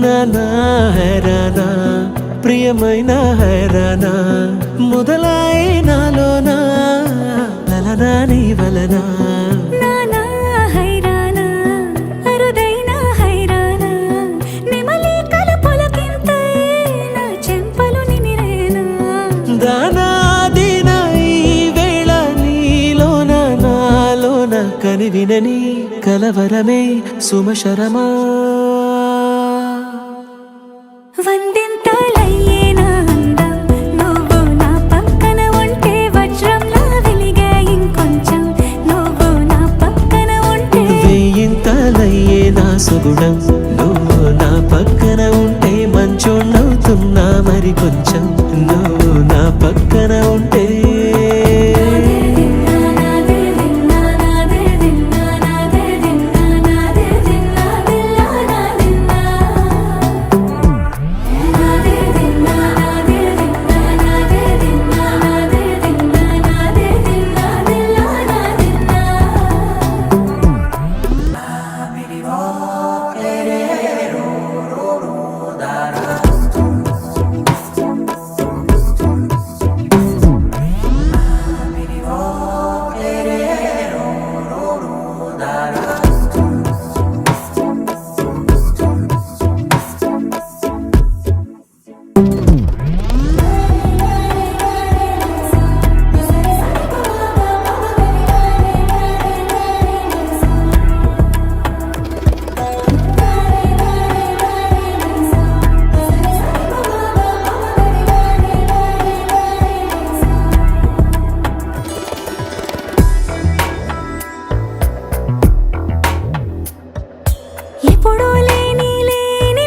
నానా హైరానా ప్రియమైన హైరానా మొదలాయి నాలోనా లలనా నీ వలనా నానా హైరానా అరుదైన హైరానా నెమలి కలుపులకింతై నా చెంపలు నిమిరేనా దానాదిన ఈ వేళ నీలోన నాలోన కనివినని కలవరమే సుమశరమా వందింతలయ్యేనా అందం నువ్వు నా పక్కన ఉంటే వజ్రంలా వెలిగే ఇంకొంచెం నువ్వు నా పక్కన ఉంటే వేయింతలయ్యే నా సుగుణం నువ్వు నా పక్కన ఉంటే మంచోణ్ణవుతున్నా మరి కొంచెం నువ్వు నా పక్కన ఉంటే ఎప్పుడూ లేని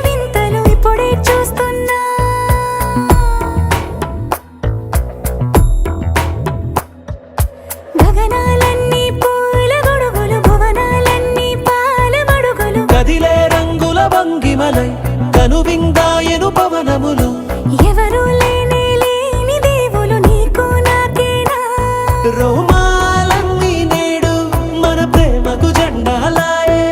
వింతలు ఇప్పుడే చూస్తున్నా గగనాలన్నీ పూల గొడుగులు భువనాలన్నీ పాల మడుగులు కదిలే రంగుల భంగిమలై కనువిందాయను పవనములు ఎవరూ లేని దేవులు నీకు నాకేనా రోమాలన్నీ నేడు మన ప్రేమకు జెండాలాయే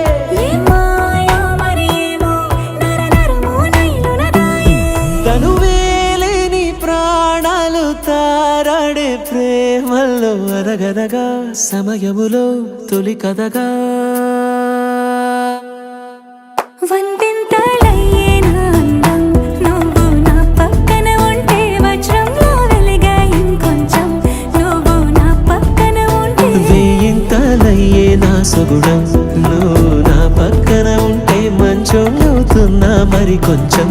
తనువేలేని ప్రాణాలు తారాడే ప్రేమల్లో అరగదగా సమయములో తొలి కథగా వందింతలయ్యేనా అందం నువ్వు నా పక్కన ఉంటే వజ్రంలా వెలిగే ఇంకొంచెం నువ్వు నా పక్కన ఉంటే వేయింతలయ్యే నా సుగుణం నువ్వు నా పక్కన ఉంటే మంచోణ్ణవుతున్నా మరి కొంచెం